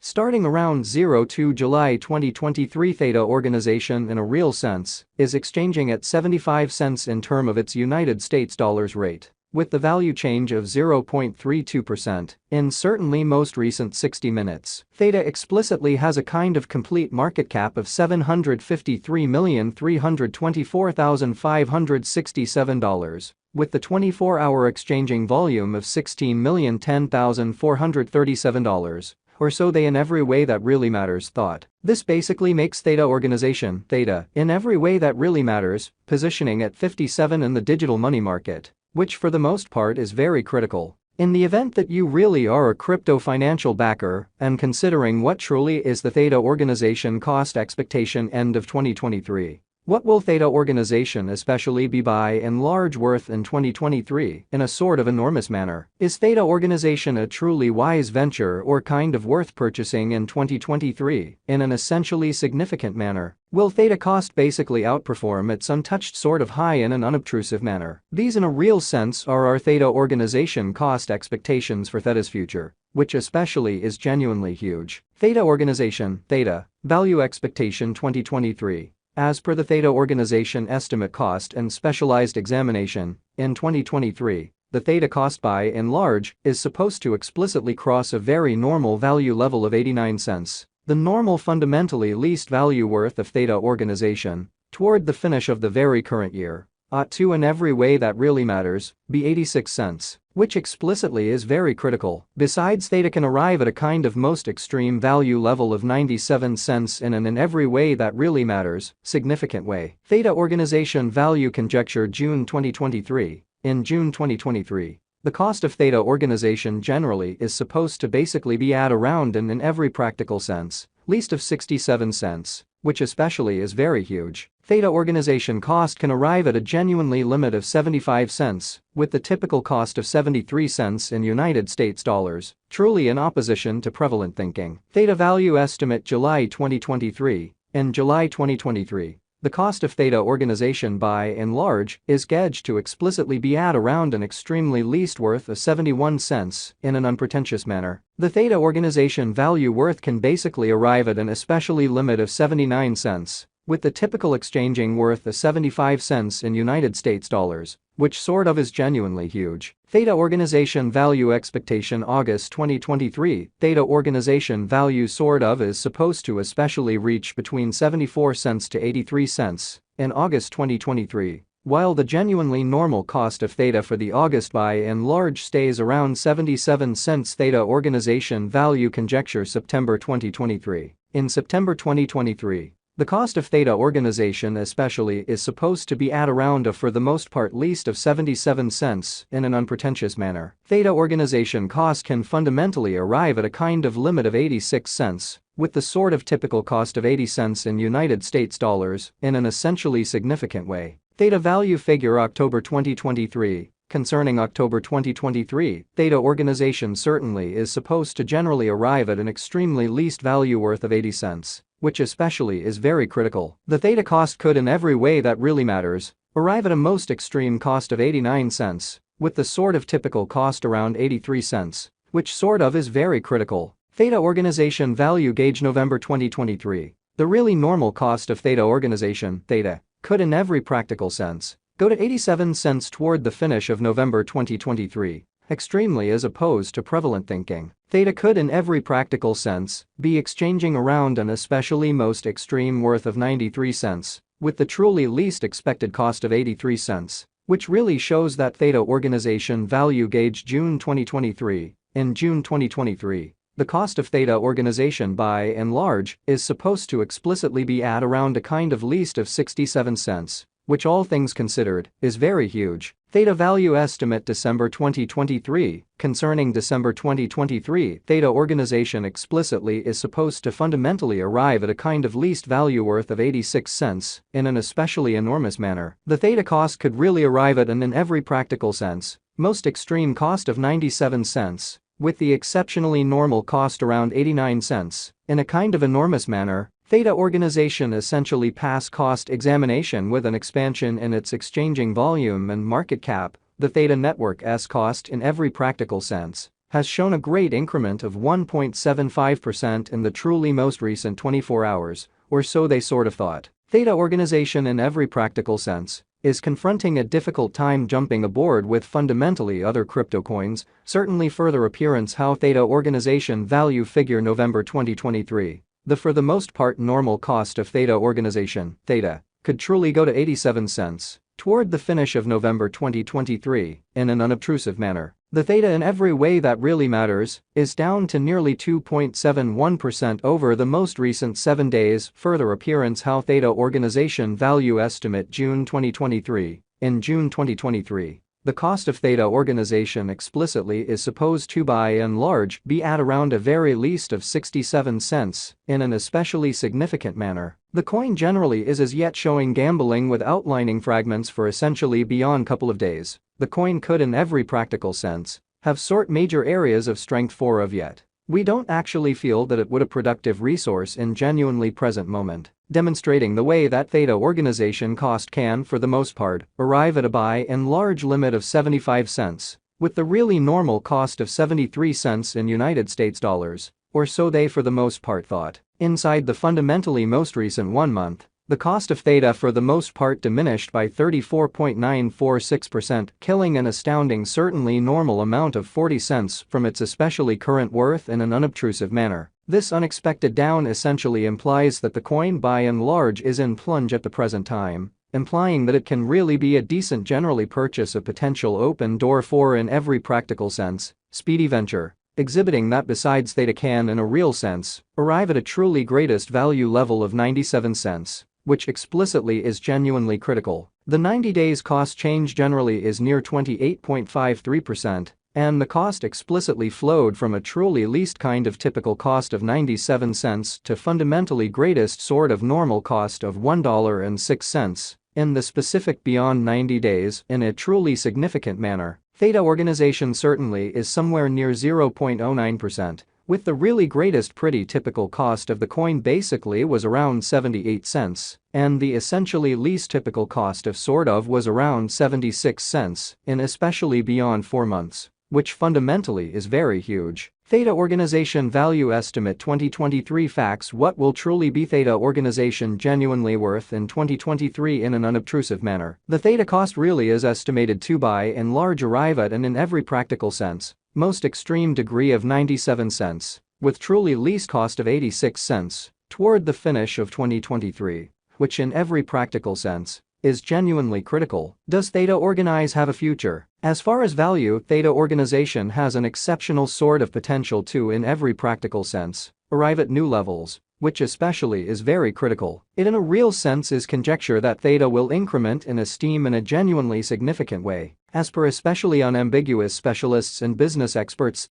Starting around 02 July 2023, Theta organization in a real sense is exchanging at 75 cents in term of its United States dollars rate, with the value change of 0.32% in certainly most recent 60 minutes. Theta explicitly has a kind of complete market cap of $753,324,567, with the 24-hour exchanging volume of $16,010,437. Or so they in every way that really matters thought. This basically makes Theta organization, Theta, in every way that really matters, positioning at 57 in the digital money market, which for the most part is very critical. In the event that you really are a crypto financial backer and considering what truly is the Theta organization cost expectation end of 2023. What will Theta organization especially be by and large worth in 2023 in a sort of enormous manner? Is Theta organization a truly wise venture or kind of worth purchasing in 2023 in an essentially significant manner? Will Theta cost basically outperform its untouched sort of high in an unobtrusive manner? These in a real sense are our Theta organization cost expectations for Theta's future, which especially is genuinely huge. Theta organization, Theta, value expectation 2023. As per the Theta organization estimate cost and specialized examination, in 2023, the Theta cost by and large is supposed to explicitly cross a very normal value level of 89 cents, the normal fundamentally least value worth of Theta organization, toward the finish of the very current year, ought to in every way that really matters, be 86 cents. Which explicitly is very critical. Besides, Theta can arrive at a kind of most extreme value level of 97 cents in an in every way that really matters, significant way. Theta organization value conjecture June 2023. In June 2023, the cost of Theta organization generally is supposed to basically be at around and in every practical sense, least of 67 cents, which especially is very huge. Theta organization cost can arrive at a genuinely limit of 75 cents, with the typical cost of 73 cents in United States dollars, truly in opposition to prevalent thinking. Theta value estimate July 2023. In July 2023, the cost of Theta organization by and large is gauged to explicitly be at around an extremely least worth of 71 cents in an unpretentious manner. The Theta organization value worth can basically arrive at an especially limit of 79 cents, with the typical exchanging worth of 75 cents in United States dollars, which sort of is genuinely huge. Theta organization value expectation August 2023. Theta organization value sort of is supposed to especially reach between 74 cents to 83 cents in August 2023, while the genuinely normal cost of Theta for the August by and large stays around 77 cents. Theta organization value conjecture September 2023. In September 2023, the cost of Theta organization especially is supposed to be at around a for the most part least of 77 cents in an unpretentious manner. Theta organization cost can fundamentally arrive at a kind of limit of 86 cents, with the sort of typical cost of 80 cents in United States dollars in an essentially significant way. Theta value figure October 2023. Concerning October 2023, Theta organization certainly is supposed to generally arrive at an extremely least value worth of 80 cents. Which especially is very critical. The Theta cost could in every way that really matters arrive at a most extreme cost of 89 cents, with the sort of typical cost around 83 cents, which sort of is very critical. Theta organization value gauge November 2023. The really normal cost of Theta organization, Theta, could in every practical sense go to 87 cents toward the finish of November 2023. Extremely as opposed to prevalent thinking. Theta could in every practical sense be exchanging around an especially most extreme worth of 93 cents, with the truly least expected cost of 83 cents, which really shows that Theta organization value gauge June 2023. In June 2023, the cost of Theta organization by and large is supposed to explicitly be at around a kind of least of 67 cents, which all things considered is very huge. Theta value estimate December 2023. Concerning December 2023, Theta organization explicitly is supposed to fundamentally arrive at a kind of least value worth of 86 cents in an especially enormous manner. The Theta cost could really arrive at an in every practical sense most extreme cost of 97 cents, with the exceptionally normal cost around 89 cents in a kind of enormous manner. Theta organization essentially pass cost examination with an expansion in its exchanging volume and market cap, the Theta network's cost in every practical sense has shown a great increment of 1.75% in the truly most recent 24 hours, or so they sort of thought. Theta organization in every practical sense is confronting a difficult time jumping aboard with fundamentally other crypto coins, certainly further appearance how Theta organization value figure November 2023. The for the most part normal cost of Theta organization, Theta, could truly go to 87 cents toward the finish of November 2023 in an unobtrusive manner. The Theta in every way that really matters is down to nearly 2.71% over the most recent 7 days, further appearance how Theta organization value estimate June 2023. In June 2023, the cost of Theta organization explicitly is supposed to by and large be at around a very least of 67 cents in an especially significant manner. The coin generally is as yet showing gambling with outlining fragments for essentially beyond couple of days. The coin could in every practical sense have sort major areas of strength for of yet. We don't actually feel that it would a productive resource in genuinely present moment, demonstrating the way that Theta organization cost can for the most part arrive at a by and large limit of 75 cents, with the really normal cost of 73 cents in United States dollars, or so they for the most part thought. Inside the fundamentally most recent 1 month, the cost of Theta for the most part diminished by 34.946%, killing an astounding certainly normal amount of 40 cents from its especially current worth in an unobtrusive manner. This unexpected down essentially implies that the coin by and large is in plunge at the present time, implying that it can really be a decent generally purchase a potential open door for in every practical sense, speedy venture, exhibiting that besides Theta can in a real sense arrive at a truly greatest value level of 97 cents. Which explicitly is genuinely critical. The 90 days cost change generally is near 28.53%, and the cost explicitly flowed from a truly least kind of typical cost of 97 cents to fundamentally greatest sort of normal cost of $1.06 in the specific beyond 90 days in a truly significant manner. Theta organization certainly is somewhere near 0.09%. With the really greatest pretty typical cost of the coin basically was around 78 cents, and the essentially least typical cost of sort of was around 76 cents in especially beyond 4 months, which fundamentally is very huge. Theta organization value estimate 2023 facts. What will truly be Theta organization genuinely worth in 2023 in an unobtrusive manner? The Theta cost really is estimated to by and large arrive at and in every practical sense most extreme degree of 97 cents, with truly least cost of 86 cents, toward the finish of 2023, which in every practical sense is genuinely critical. Does Theta organize have a future? As far as value, Theta organization has an exceptional sort of potential to in every practical sense arrive at new levels, which especially is very critical. It in a real sense is conjecture that Theta will increment in esteem in a genuinely significant way. As per especially unambiguous specialists and business experts,